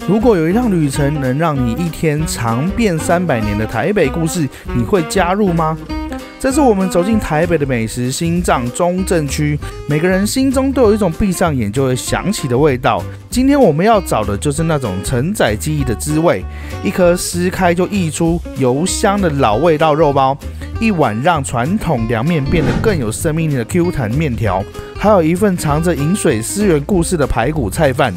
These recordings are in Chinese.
如果有一趟旅程能讓你一天嘗遍300年的台北故事，你會加入嗎？這次我們走進台北的美食心臟中正區，每個人心中都有一種閉上眼就會想起的味道。今天我們要找的就是那種承載記憶的滋味，一顆撕開就溢出油香的老味道肉包，一碗讓傳統涼麵變得更有生命力的 Q 彈麵條，還有一份藏着飲水思源故事的排骨菜飯。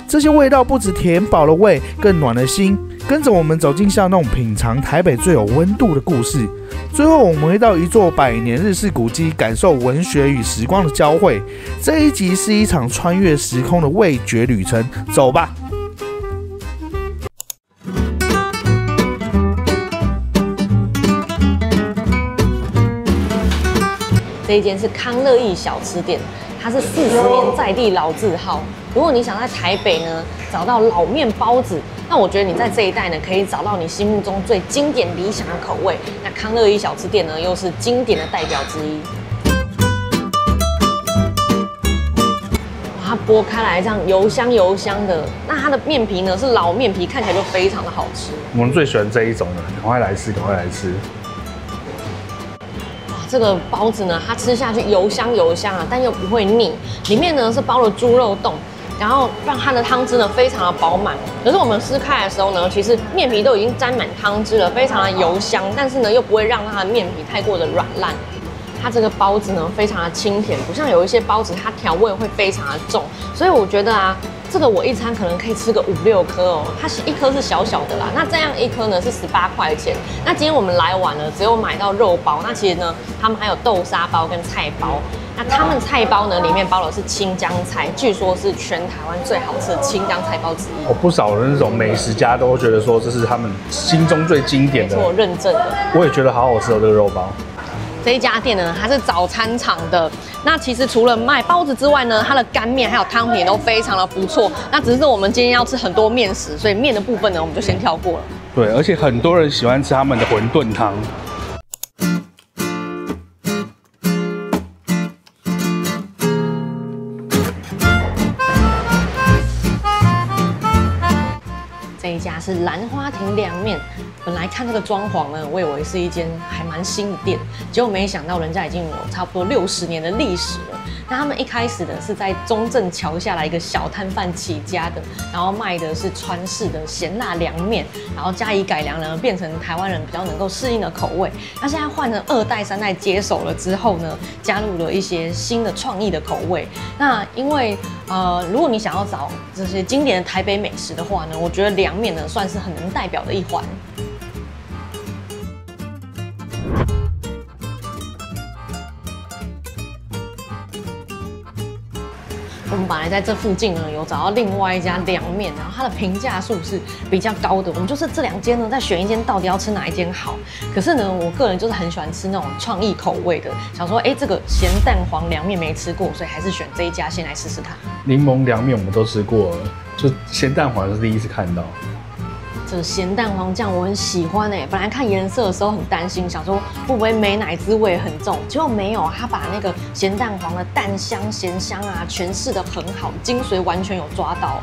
這些味道不只填飽了胃，更暖了心。跟着我們走進巷弄，品嘗台北最有溫度的故事。最後，我們會到一座100年日式古蹟，感受文學與時光的交匯。這一集是一場穿越時空的味覺旅程，走吧！這一間是康樂意小吃店，它是40年在地老字號。如果你想在台北呢找到老麵包子，那我覺得你在這一帶呢可以找到你心目中最经典理想的口味。那康樂意小吃店呢又是經典的代表之一。它剝開來這樣油香油香的，那它的麵皮呢是老麵皮，看起來就非常的好吃。我們最喜歡這一種的，趕快來吃，趕快來吃。這個包子呢，它吃下去油香油香啊，但又不會膩。裡面呢是包了豬肉凍，然後讓它的湯汁呢非常的飽滿。可是我們撕開的時候呢，其實麵皮都已經沾滿湯汁了，非常的油香，但是呢又不會讓它的麵皮太過的軟爛。它這個包子呢非常的清甜，不像有一些包子它調味會非常的重，所以我覺得啊，這個我一餐可能可以吃個5、6顆哦。它一顆是小小的啦，那這樣一顆呢是18塊錢。那今天我們來晚了，只有買到肉包。那其實呢，他們還有豆沙包跟菜包。那他們菜包呢，裡面包的是青江菜，據說是全台灣最好吃的青江菜包之一。不少的那種美食家都覺得說，這是他們心中最經典的，沒錯，認證的。我也覺得好好吃哦，這個肉包。這一家店呢，它是早餐場的。那其實除了賣包子之外呢，它的乾麵還有湯品都非常的不錯。那只是我們今天要吃很多麵食，所以麵的部分呢，我們就先跳過了。对，而且很多人喜歡吃他們的餛飩湯。這一家是蘭花亭涼麵。本來看這個裝潢呢，我以為是一間還蠻新的店，結果沒想到人家已經有差不多60年的歷史了。那他們一開始呢是在中正橋下來一個小攤販起家的，然後賣的是川式的鹹辣涼麵，然後加以改良呢，變成台灣人比較能夠適應的口味。那現在換成2代、3代接手了之後呢，加入了一些新的創意的口味。那因為如果你想要找這些經典的台北美食的話呢，我覺得涼麵呢算是很能代表的一環。我們本來在這附近呢有找到另外一家涼麵，然後它的評價數是比較高的。我們就是這2間呢再選一間，到底要吃哪一間好？可是呢，我個人就是很喜歡吃那種創意口味的，想說，這個鹹蛋黃涼麵沒吃過，所以還是選這一家先來試試看。檸檬涼麵我們都吃過了，就鹹蛋黃是第一次看到。這個鹹蛋黃醬我很喜歡欸，本來看顏色的時候很擔心，想說會不會美乃滋味很重，結果沒有，它把那個鹹蛋黃的蛋香、鹹香啊詮釋得很好，精髓完全有抓到。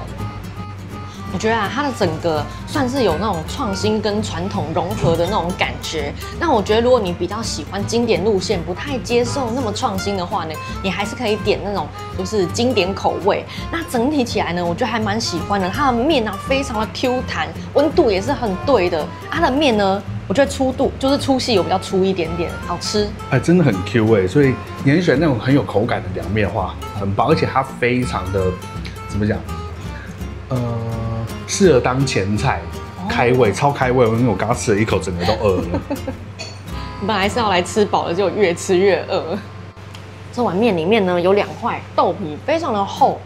我覺得啊，它的整個算是有那種創新跟傳統融合的那種感覺。那我覺得，如果你比較喜歡經典路線，不太接受那麼創新的話呢，你還是可以點那種就是經典口味。那整體起來呢，我覺得還蠻喜歡的。它的麵啊，非常的 Q 彈，溫度也是很對的。它的麵呢，我覺得粗度就是粗細有比較粗一點點，好吃。真的很 Q 所以你很喜歡那種很有口感的涼麵的話，很棒。而且它非常的怎麼講？適合當前菜，開胃，超開胃。因為我剛剛吃了一口，整個都餓了。本來是要來吃飽的，結果越吃越餓。這碗麵裡面呢有2塊豆皮，非常的厚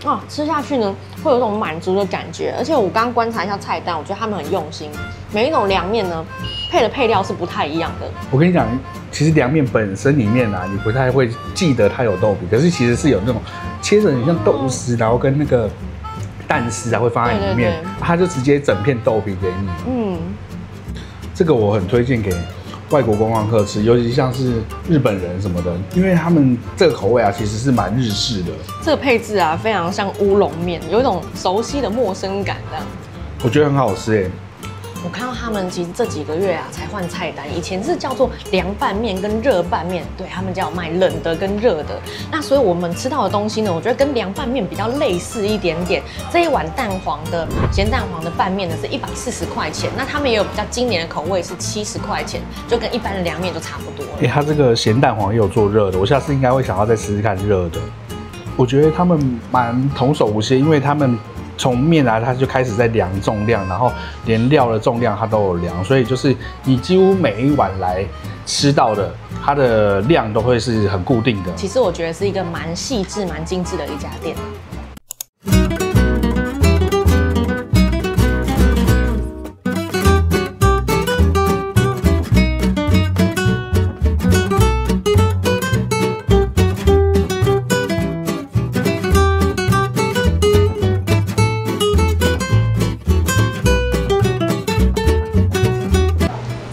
啊，吃下去呢會有一種滿足的感覺。而且我剛剛觀察一下菜單，我覺得他們很用心，每一種涼麵呢配的配料是不太一樣的。我跟你講，其實涼麵本身裡面啊，你不太會記得它有豆皮，可是其實是有那種切成很像豆絲，然後跟那個蛋絲啊會放在裡面，它就直接整片豆皮給你。这個我很推薦給外國觀光客吃，尤其像是日本人什麼的，因為他們這個口味啊，其實是蠻日式的。這個配置啊，非常像烏龍麵，有一種熟悉的陌生感，這樣。我覺得很好吃我看到他們其實這幾個月啊才換菜單，以前是叫做涼拌麵跟熱拌麵，对他們家有賣冷的跟熱的。那所以我們吃到的東西呢，我覺得跟涼拌麵比較類似一點點。這一碗鹹蛋黃的拌麵呢是140塊錢，那他們也有比較經典的口味是70塊錢，就跟一般的涼麵就差不多了。它這個鹹蛋黃也有做熱的，我下次應該會想要再試試看熱的。我覺得他們蠻童叟無欺，因為他們從面來，它就開始在量重量，然後連料的重量它都有量，所以就是你幾乎每一碗來吃到的，它的量都會是很固定的。其實我覺得是一個蠻細緻、蠻精緻的一家店。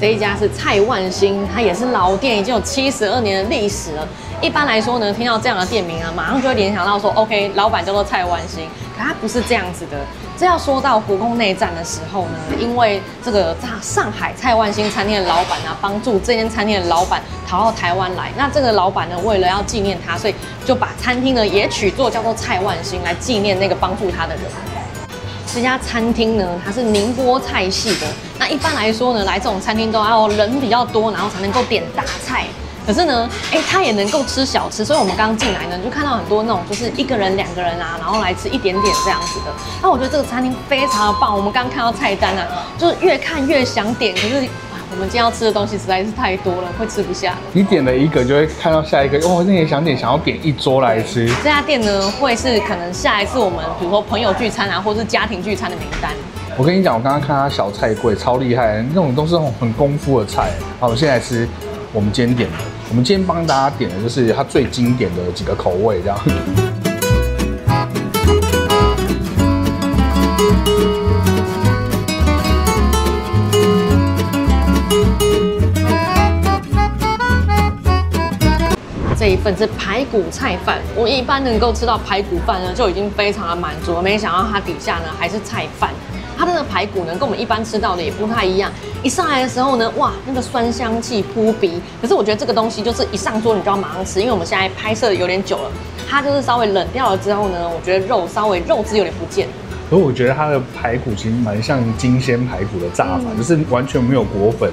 這一家是蔡萬興，它也是老店，已經有72年的歷史了。一般來說呢，聽到這樣的店名啊，馬上就會聯想到說 ，OK， 老闆叫做蔡萬興。可它不是這樣子的。這要說到國共內戰的時候呢，因為這個上海蔡萬興餐廳的老闆啊，幫助這間餐廳的老闆逃到台灣來。那這個老闆呢，為了要紀念他，所以就把餐廳呢也取作叫做蔡萬興，來紀念那個幫助他的人。這家餐廳呢，它是寧波菜系的。那一般來說呢，來這種餐廳都要人比較多，然後才能夠點大菜。可是呢，它也能夠吃小吃，所以我們剛進來呢，就看到很多那種就是1個人、2個人啊，然後來吃一點點這樣子的。那我覺得這個餐廳非常的棒。我們剛看到菜單啊，就是越看越想點，可是我們今天要吃的東西實在是太多了，會吃不下。你點了1個，就會看到下一個，哦，那也想要點1桌來吃。這家店呢，會是可能下一次我們比如說朋友聚餐啊，或是家庭聚餐的名單。我跟你講，我剛剛看他小菜櫃超厲害，那種都是那種很功夫的菜。好，我們现在吃我們今天點的，我們今天幫大家點的就是它最經典的幾個口味，這樣。這一份是排骨菜飯，我一般能夠吃到排骨飯呢，就已經非常的滿足了。沒想到它底下呢還是菜飯，它的排骨呢跟我們一般吃到的也不太一樣。一上來的時候呢，哇，那個酸香氣撲鼻。可是我覺得這個東西就是一上桌你就要馬上吃，因為我們現在拍攝有點久了，它就是稍微冷掉了之後呢，我覺得肉質有點不見。可是我覺得它的排骨其實蠻像金鮮排骨的炸法，就是完全沒有裹粉。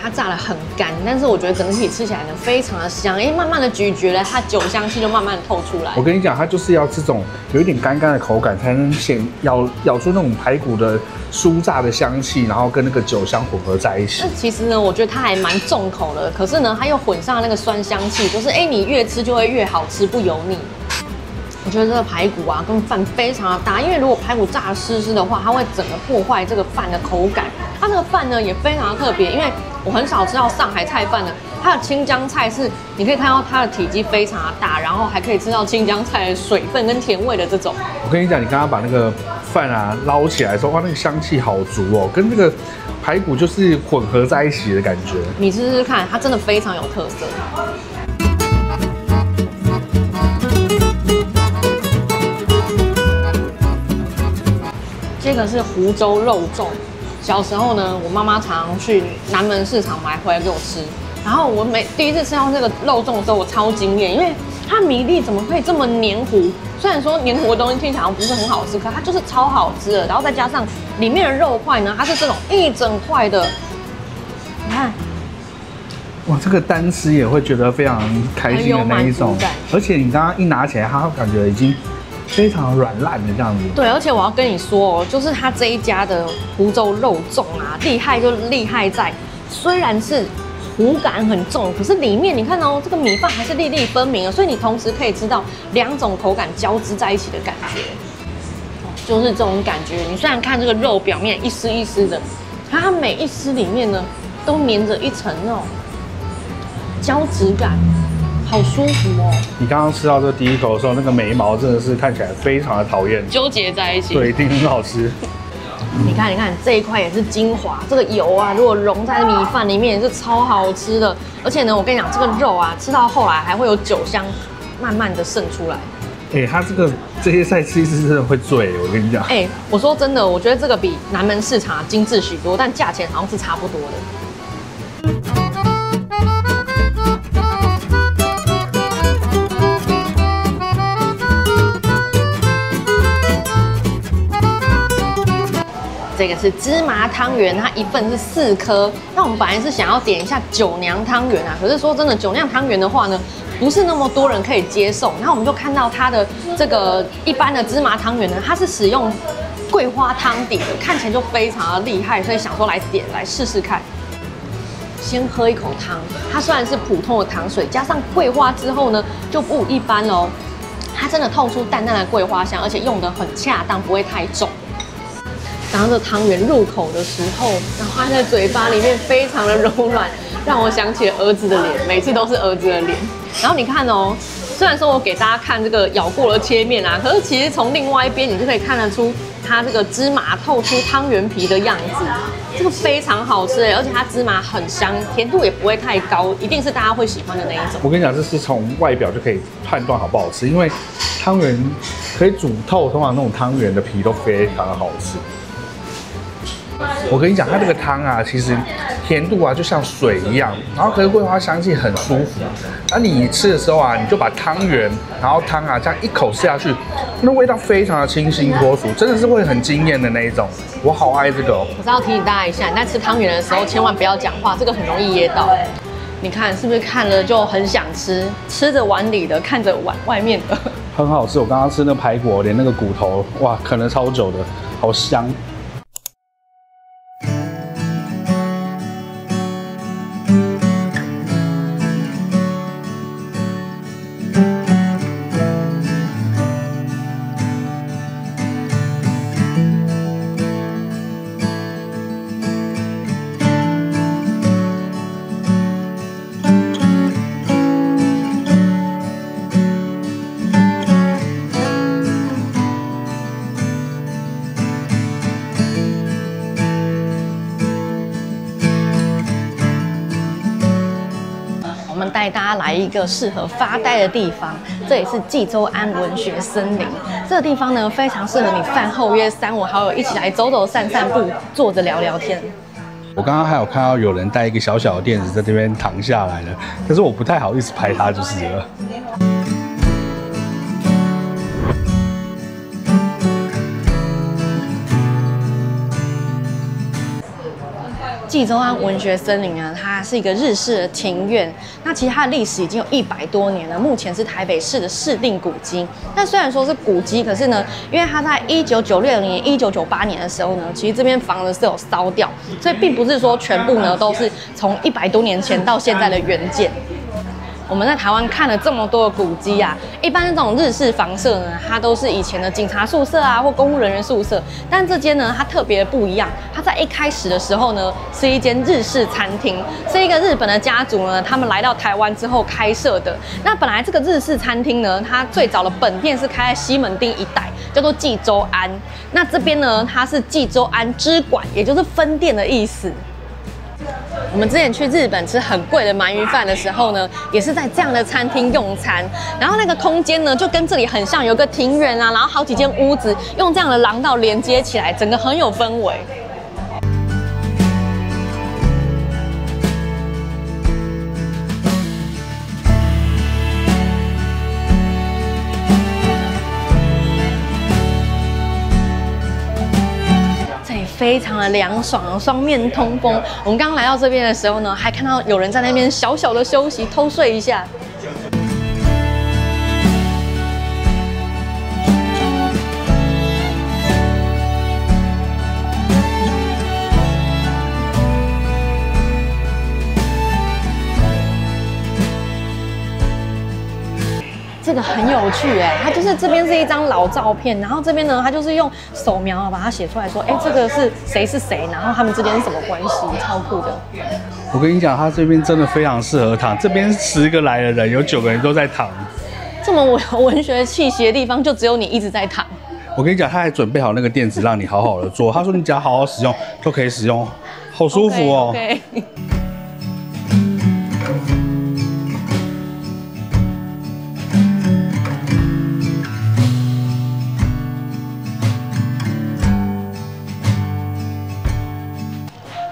它炸得很乾，但是我覺得整體吃起來呢非常的香，慢慢的咀嚼了，它酒香氣就慢慢的透出來。我跟你講，它就是要這種有一點乾乾的口感，才能咬出那種排骨的酥炸的香氣，然後跟那個酒香混合在一起。那其實呢，我覺得它還蠻重口的，可是呢，它又混上了那個酸香氣，就是你越吃就會越好吃，不油膩。我覺得這個排骨啊跟飯非常的搭，因為如果排骨炸濕濕的話，它會整個破壞這個飯的口感。它這個飯呢也非常的特別，因為我很少吃到上海菜飯的，它的青江菜是你可以看到它的體積非常的大，然後還可以吃到青江菜的水分跟甜味的這種。我跟你講，你剛剛把那個飯啊撈起來的時候，哇，那個香氣好足哦，跟那個排骨就是混合在一起的感覺。你試試看，它真的非常有特色。这個是湖州肉粽。小時候呢，我媽媽常常去南門市場買回來給我吃。然後我第一次吃到這個肉粽的時候，我超驚豔，因為它米粒怎麼會這麼黏糊？雖然說黏糊的東西聽起來好像不是很好吃，可它就是超好吃的。然後再加上裡面的肉塊呢，它是這種一整塊的，你看，哇，這個單吃也會覺得非常開心的那一種。而且你剛剛一拿起來，它感覺已經非常軟爛的這樣子。對，而且我要跟你說哦，就是他這一家的湖州肉粽啊，厲害就厲害在，雖然是糊感很重，可是裡面你看哦，這個米飯還是粒粒分明的，所以你同時可以吃到2種口感交織在一起的感覺，就是這種感覺。你雖然看這個肉表面一絲一絲的，它每一絲裡面呢都粘着一層那種膠質感。好舒服哦！你剛剛吃到這第一口的時候，那個眉毛真的是看起來非常的討厭，糾結在一起。對，一定很好吃。你看，這一塊也是精華，這個油啊，如果融在米飯裡面也是超好吃的。而且呢，我跟你講，這個肉啊，吃到後來還會有酒香慢慢的滲出來。它這些菜吃一吃真的會醉，我跟你講。我說真的，我覺得這個比南門市場精緻許多，但價錢好像是差不多的。這個是芝麻湯圓，它一份是4顆。那我們本來是想要點一下酒釀湯圓啊，可是說真的，酒釀湯圓的話呢，不是那麼多人可以接受。然後我們就看到它的這個一般的芝麻湯圓呢，它是使用桂花湯底的，看起來就非常的厲害，所以想說來試試看。先喝一口湯，它雖然是普通的糖水，加上桂花之後呢，就不一般嘍。它真的透出淡淡的桂花香，而且用得很恰當，不會太重。然后这湯圓入口的時候，然後它在嘴巴裡面非常的柔軟，讓我想起了兒子的臉，每次都是兒子的臉。然後你看哦，雖然說我給大家看這個咬過的切面啊，可是其實從另外一邊你就可以看得出它這個芝麻透出湯圓皮的樣子，這個非常好吃而且它芝麻很香，甜度也不會太高，一定是大家會喜歡的那一種。我跟你講，這是從外表就可以判斷好不好吃，因為湯圓可以煮透，通常那種湯圓的皮都非常的好吃。我跟你講，它這個湯啊，其實甜度啊就像水一樣，然後可是桂花香氣很舒服。那你吃的時候啊，你就把湯圓，然後湯啊這樣一口吃下去，那味道非常的清新脫俗，真的是會很驚豔的那一種。我好愛這個哦。我是要提醒大家一下，你在吃湯圓的時候千萬不要講話，這個很容易噎到。你看是不是看了就很想吃，吃着碗裡的，看着碗外面的，很好吃。我剛剛吃那排骨，連那個骨頭，哇，啃了超久的，好香。带大家来一個適合發呆的地方，這裡是紀州庵文學森林。這個地方呢，非常適合你飯後約3、5好友一起來走走散散步，坐着聊聊天。我剛剛還有看到有人帶一個小小的墊子在這邊躺下來了，可是我不太好意思拍他，就是了。紀州庵文學森林啊，它是一個日式的庭院。那其實它的歷史已經有100多年了，目前是台北市的市定古蹟。那雖然說是古蹟，可是呢，因為它在1996年、1998年的時候呢，其實這邊房子是有燒掉，所以並不是說全部呢都是從100多年前到現在的原件。我們在台灣看了這麼多的古蹟啊，一般這種日式房舍呢，它都是以前的警察宿舍啊，或公務人員宿舍。但這間呢，它特別不一樣，它在一開始的時候呢，是一間日式餐廳，是一個日本的家族呢，他們來到台灣之後開設的。那本來這個日式餐廳呢，它最早的本店是開在西門町一帶，叫做紀州庵。那這邊呢，它是紀州庵支館，也就是分店的意思。我們之前去日本吃很貴的鰻魚飯的時候呢，也是在這樣的餐廳用餐。然後那個空間呢，就跟這裡很像，有個庭園啊，然後好幾間屋子，用這樣的廊道連接起來，整個很有氛圍。非常的涼爽，雙面通風。我們剛剛來到這邊的時候呢，還看到有人在那邊小小的休息，偷睡一下。这個很有趣哎，它就是這邊是一張老照片，然後這邊呢，它就是用手描把它寫出來說，哎，這個是誰是誰，然後他們之間是什麼關係，超酷的。我跟你講，它這邊真的非常適合躺，這邊10個來的人，有9個人都在躺。這麼有文學氣息的地方，就只有你一直在躺。我跟你講，他還準備好那個墊子讓你好好的坐。他說你只要好好使用都可以使用，好舒服哦。Okay.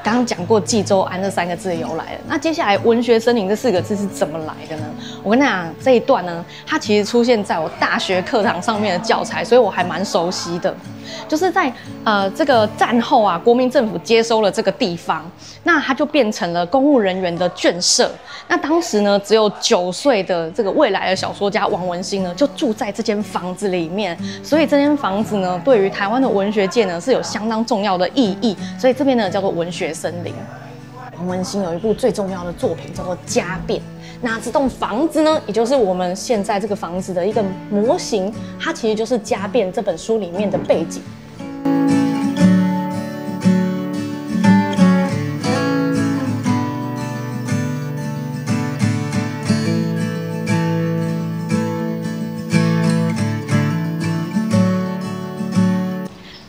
剛剛講過紀州庵這3個字的由來了，那接下來文學森林這4個字是怎麼來的呢？我跟你講，這一段呢，它其實出現在我大學課堂上面的教材，所以我還蠻熟悉的。就是在這個戰後啊，國民政府接收了這個地方，那它就變成了公務人員的眷舍。那當時呢，只有9歲的這個未來的小說家王文興呢，就住在這間房子裡面。所以這間房子呢，對於台灣的文學界呢，是有相當重要的意義。所以這邊呢，叫做文學森林。王文興有一部最重要的作品叫做《家變》，那這棟房子呢，也就是我們現在這個房子的一個模型，它其實就是《家變》這本書裡面的背景。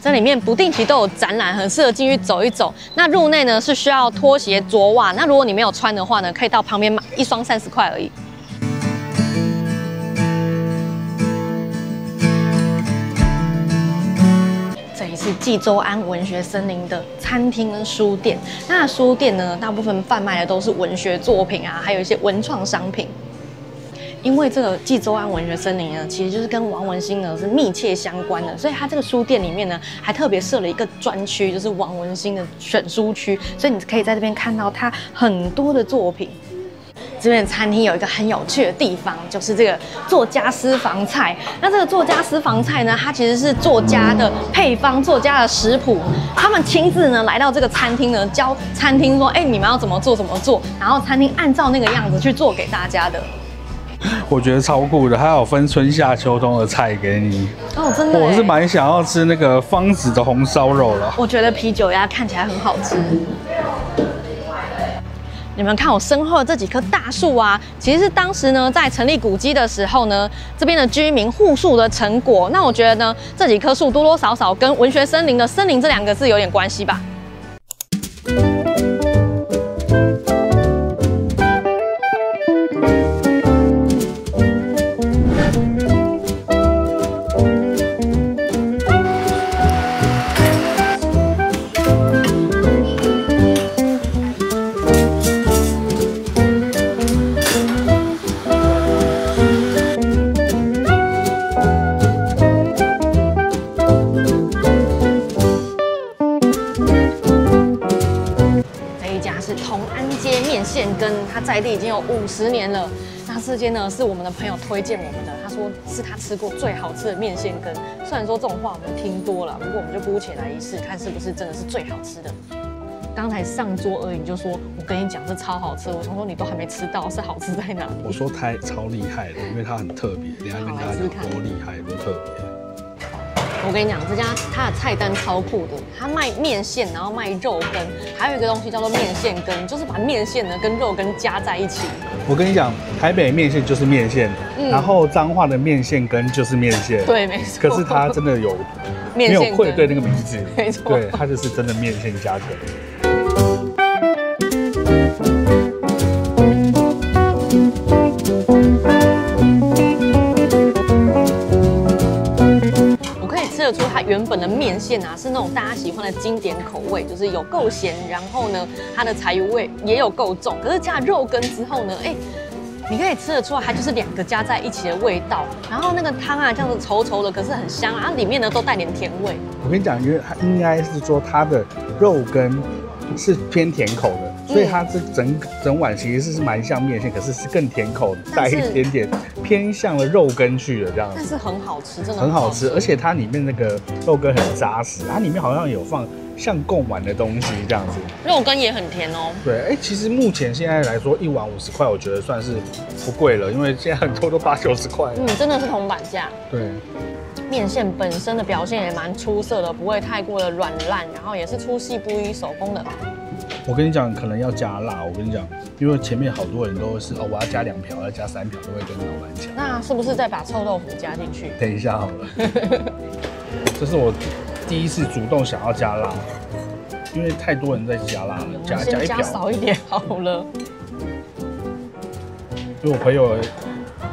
这裡面不定期都有展覽，很適合進去走一走。那入內呢是需要拖鞋着襪，那如果你沒有穿的話呢，可以到旁邊買1雙30塊而已。這裡是紀州庵文學森林的餐廳跟書店。那書店呢，大部分販賣的都是文學作品啊，還有一些文創商品。因為這個紀州庵文學森林呢，其實就是跟王文興呢是密切相關的，所以它這個書店裡面呢，還特別設了一個專區，就是王文興的選書區，所以你可以在這邊看到他很多的作品。這邊餐廳有一個很有趣的地方，就是這個作家私房菜。那這個作家私房菜呢，它其實是作家的配方、作家的食譜，他們親自呢來到這個餐廳呢，教餐廳說，你們要怎麼做怎麼做，然後餐廳按照那個樣子去做給大家的。我覺得超酷的，還有分春夏秋冬的菜給你。哦，真的。我是蠻想要吃那個方子的紅燒肉了。我覺得啤酒鴨看起來很好吃。你們看我身後的這幾棵大樹啊，其實是當時呢在成立古蹟的時候呢，這邊的居民護樹的成果。那我覺得呢，這幾棵樹多多少少跟文學森林的森林這2個字有點關係吧。它在地已經有50年了。那這間呢是我們的朋友推薦我們的，他說是他吃過最好吃的麵線羹。雖然說這種話我們聽多了，不過我們就姑且來一試，看是不是真的是最好吃的。剛才上桌而已，你就說我跟你講這超好吃，我想說你都還沒吃到，是好吃在哪裡？我說它超厲害的，因為它很特別，等一下跟大家講多厲害多特別。我跟你講，這家它的菜單超酷的，它賣麵線，然後賣肉羹，還有一個東西叫做麵線羹，就是把麵線呢跟肉羹加在一起。我跟你講，台北麵線就是麵線，然後彰化的麵線羹就是麵線，對，沒錯。可是它真的有沒有愧對那個名字，沒錯，對，它就是真的麵線加羹。出它原本的麵線啊，是那種大家喜歡的經典口味，就是有夠鹹，然後呢，它的柴魚味也有夠重。可是加肉羹之後呢，你可以吃得出來，它就是2個加在一起的味道。然後那個湯啊，這樣子稠稠的，可是很香啊，裡面呢都帶點甜味。我跟你講，因為它應該是說它的肉羹是偏甜口的，所以它这整碗其實是蠻像麵線，可是是更甜口的，帶一點點偏向了肉羹去的這樣子。但是很好吃，真的很好吃，而且它裡面那個肉羹很扎實，它裡面好像有放像貢丸的東西這樣子。肉羹也很甜哦。对，其實目前現在來說，1碗50塊，我覺得算是不貴了，因為現在很多都80、90塊。真的是銅板價。對。麵線本身的表現也蠻出色的，不會太過的軟爛，然後也是粗細不一，手工的。我跟你講，可能要加辣。我跟你講，因為前面好多人都是我要加2瓢，要加3瓢，都會跟老闆講。那是不是再把臭豆腐加進去？等一下好了。這是我第一次主動想要加辣，因為太多人在加辣了，加一瓢，少一點好了。就我朋友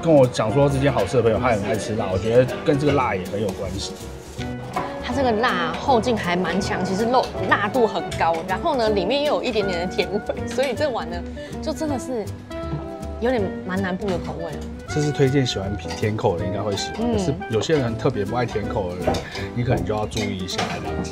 跟我講說这間好吃的朋友，他很愛吃辣，我覺得跟這個辣也很有關係。它這個辣後勁還蠻強，其實辣度很高，然後呢裡面又有一點點的甜味，所以這碗呢就真的是有點蠻南部的口味。這是推薦喜歡甜口的應該會喜歡，可是有些人特別不愛甜口的人，你可能就要注意一下這樣子。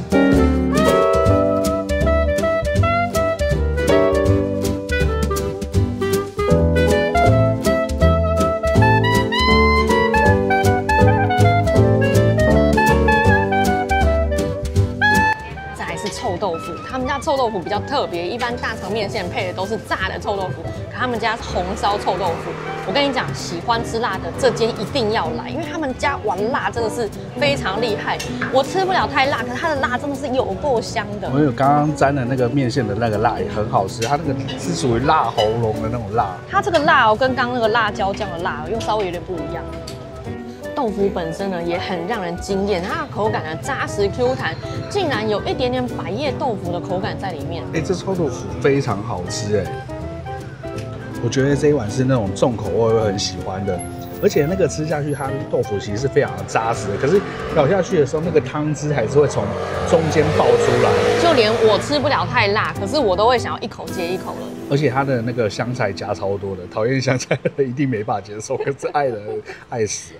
臭豆腐，他們家臭豆腐比较特別，一般大肠麵線配的都是炸的臭豆腐，可他們家是紅燒臭豆腐。我跟你講，喜歡吃辣的這間一定要來，因為他們家玩辣真的是非常厲害。我吃不了太辣，可是它的辣真的是有夠香的。我有刚刚沾的那個麵線的那個辣也很好吃，它那個是屬於辣喉嚨的那種辣。它這個辣哦，跟剛剛那個辣椒醬的辣又稍微有點不一樣。豆腐本身呢也很讓人驚豔，它的口感呢扎實 Q 彈，竟然有一點點百葉豆腐的口感在裡面。這臭豆腐非常好吃我覺得這一碗是那種重口味會很喜歡的，而且那個吃下去，它的豆腐其實是非常的扎實的，可是咬下去的時候，那個湯汁還是會從中間爆出來。就連我吃不了太辣，可是我都會想要一口接一口了。而且它的那個香菜加超多的，討厭香菜的人一定沒辦法接受，可是愛的愛死了。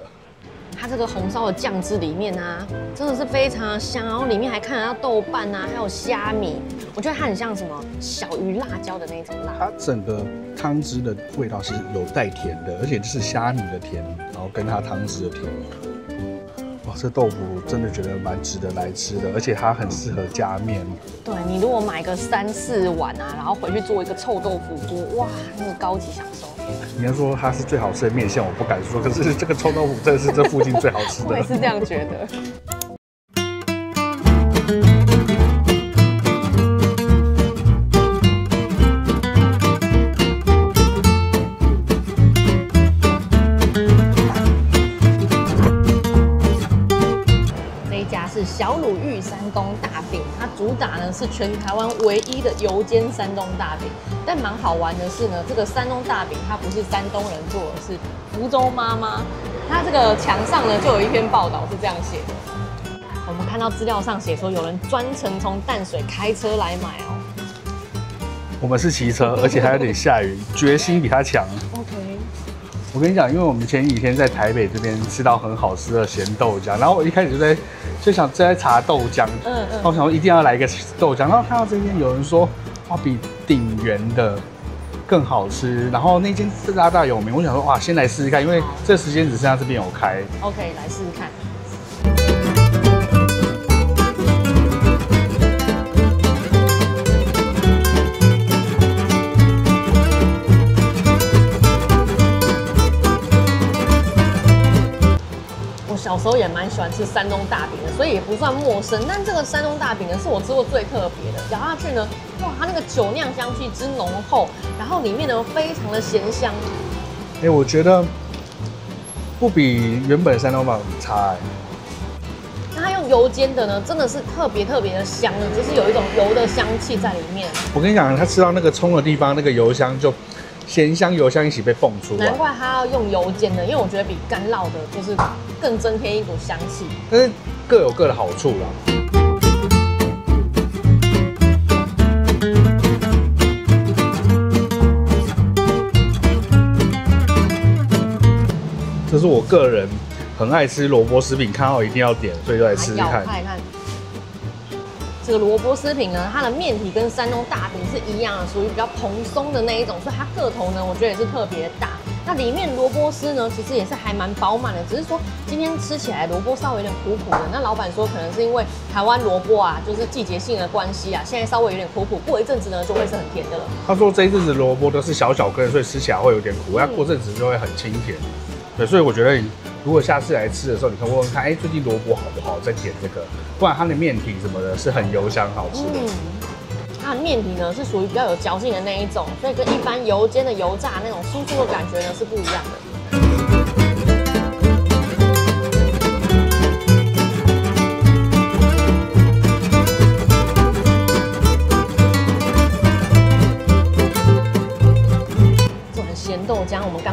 它這個紅燒的醬汁裡面啊，真的是非常香，然後裡面還看得到豆瓣啊，還有蝦米，我覺得它很像什麼小魚辣椒的那種辣。它整個湯汁的味道是有帶甜的，而且是蝦米的甜，然後跟它湯汁的甜。哇，這豆腐真的覺得蠻值得來吃的，而且它很適合加麵。對，你如果買個3、4碗啊，然後回去做一個臭豆腐鍋，哇，那個高級享受。你要說它是最好吃的麵線，我不敢說，可是這個臭豆腐真的是這附近最好吃的。我也是這樣覺得。是小魯豫山東大餅，它主打呢是全台灣唯一的油煎山東大餅。但蠻好玩的是呢，這個山東大餅它不是山東人做的，是福州媽媽。它這個牆上呢就有一篇報道是這樣寫的。我們看到資料上寫說，有人專程從淡水開車來買哦。我們是騎車，而且還有點下雨，決心比他強。OK。我跟你講，因為我們前幾天在台北這邊吃到很好吃的鹹豆漿，然後我一開始就想在查豆漿，我想說一定要來一個豆漿，然後看到這邊有人說，哇，比鼎元的更好吃，然後那間大有名，我想說哇，先來試試看，因為這時間只剩下這邊有開。OK， 來試試看。小时候也蠻喜歡吃山東大餅的，所以也不算陌生。但這個山東大餅呢，是我吃過最特別的。咬下去呢，哇，它那個酒釀香氣之濃厚，然後裡面呢非常的鹹香。我覺得不比原本山東大餅差那它用油煎的呢，真的是特別的香呢，就是有一種油的香氣在裡面。我跟你講，它吃到那個蔥的地方，那個油香就。鹹香油香一起被蹦出來，難怪它要用油煎的，因為我覺得比乾烙的就是更增添一股香氣。但是各有各的好處啦。這是我個人很愛吃蘿蔔絲餅，看到一定要點，所以就來吃吃看。這個蘿蔔絲餅呢，它的麵體跟山東大餅是一樣的，屬於比較蓬鬆的那一種，所以它個頭呢，我覺得也是特別大。那裡面蘿蔔絲呢，其實也是還蠻飽滿的，只是說今天吃起來蘿蔔稍微有點苦苦的。那老闆說，可能是因為台灣蘿蔔啊，就是季節性的關係啊，現在稍微有點苦苦，過一陣子呢就會是很甜的了。他說這一陣子蘿蔔都是小小根，所以吃起來會有點苦，那過陣子就會很清甜。對，所以我覺得如果下次來吃的時候，你可以問問看，最近蘿蔔好不好，再點這個，不然它的麵體什麼的是很油香好吃的。它的麵體呢是屬於比較有嚼勁的那一種，所以跟一般油煎的油炸那種酥酥的感覺呢是不一樣的。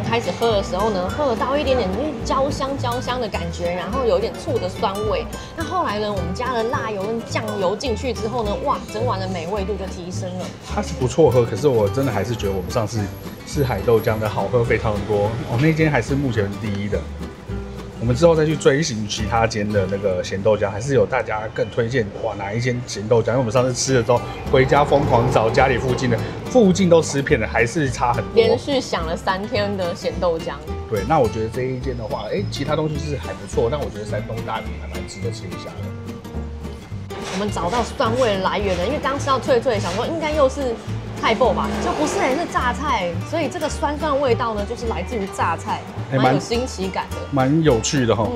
剛開始喝的時候呢，喝得到一點點焦香的感覺，然後有一點醋的酸味。那後來呢，我们加了辣油跟醬油進去之後呢，哇，整碗的美味度就提升了。它是不錯喝，可是我真的還是覺得我們上次吃海豆漿的好喝非常多哦，那間還是目前第一的。我們之後再去追尋其他間的那個鹹豆漿，還是有大家更推薦哇哪一間鹹豆漿？因為我們上次吃了之後，回家瘋狂找家裡附近都吃遍了，還是差很多。連續想了3天的鹹豆漿。對，那我覺得這一間的話，其他東西是還不錯，但我覺得山東大餅還蠻值得吃一下的。我們找到酸味的來源了，因為剛吃到脆脆，想說應該又是菜脯吧，就不是是榨菜，所以這個酸味道呢，就是來自於榨菜，蠻有新奇感的，蠻有趣的哈。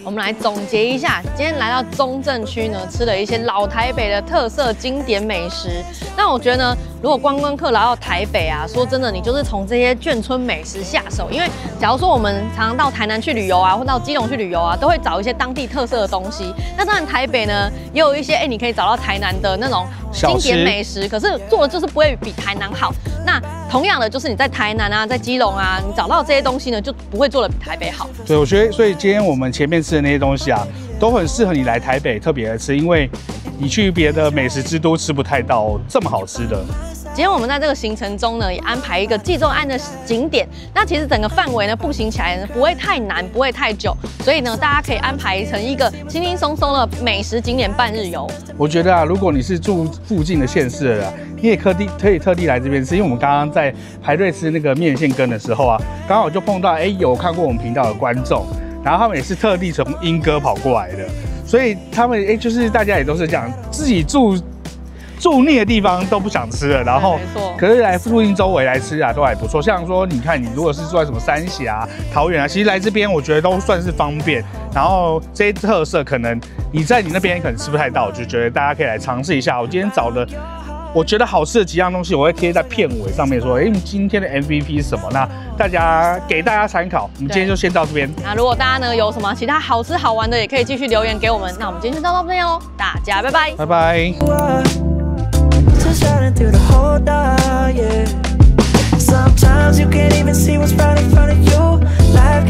我們來總結一下，今天來到中正區呢，吃了一些老台北的特色經典美食。那我覺得呢，如果觀光客來到台北啊，說真的，你就是從這些眷村美食下手。因為假如說我們常常到台南去旅遊啊，或到基隆去旅遊啊，都會找一些當地特色的東西。那當然台北呢，也有一些你可以找到台南的那種經典美食，可是做的就是不会比台南好。那同樣的，就是你在台南啊，在基隆啊，你找到這些東西呢，就不會做的比台北好。對，我覺得，所以今天我們前面吃的那些東西啊，都很適合你來台北特別的吃，因為你去別的美食之都吃不太到這麼好吃的。今天我們在這個行程中呢，也安排一個紀州庵的景點。那其實整個範圍呢，步行起來呢不會太難，不會太久，所以呢，大家可以安排成一個輕輕鬆鬆的美食景點半日遊。我覺得啊，如果你是住附近的縣市的人，你也可以特地來這邊吃，因為我們剛剛在排隊吃那個麵線羹的時候啊，剛好就碰到有看過我們頻道的觀眾，然後他們也是特地從鶯歌跑過來的，所以他們就是大家也都是這樣，自己住膩的地方都不想吃了，然後可是來附近周圍來吃啊，都還不錯。像說你看，你如果是住在什麼三峽、桃園啊，其實來這邊我覺得都算是方便。然後這些特色可能你在你那邊可能吃不太到，我就覺得大家可以來嘗試一下。我今天找的我覺得好吃的幾樣東西，我會貼在片尾上面說，今天的 MVP 是什麼？那給大家參考。我們今天就先到這邊。那如果大家呢有什麼其他好吃好玩的，也可以繼續留言給我們。那我們今天就到這邊嘍，大家拜拜，拜拜。Shining through the whole dark, yeah. Sometimes you can't even see what's right in front of you. Life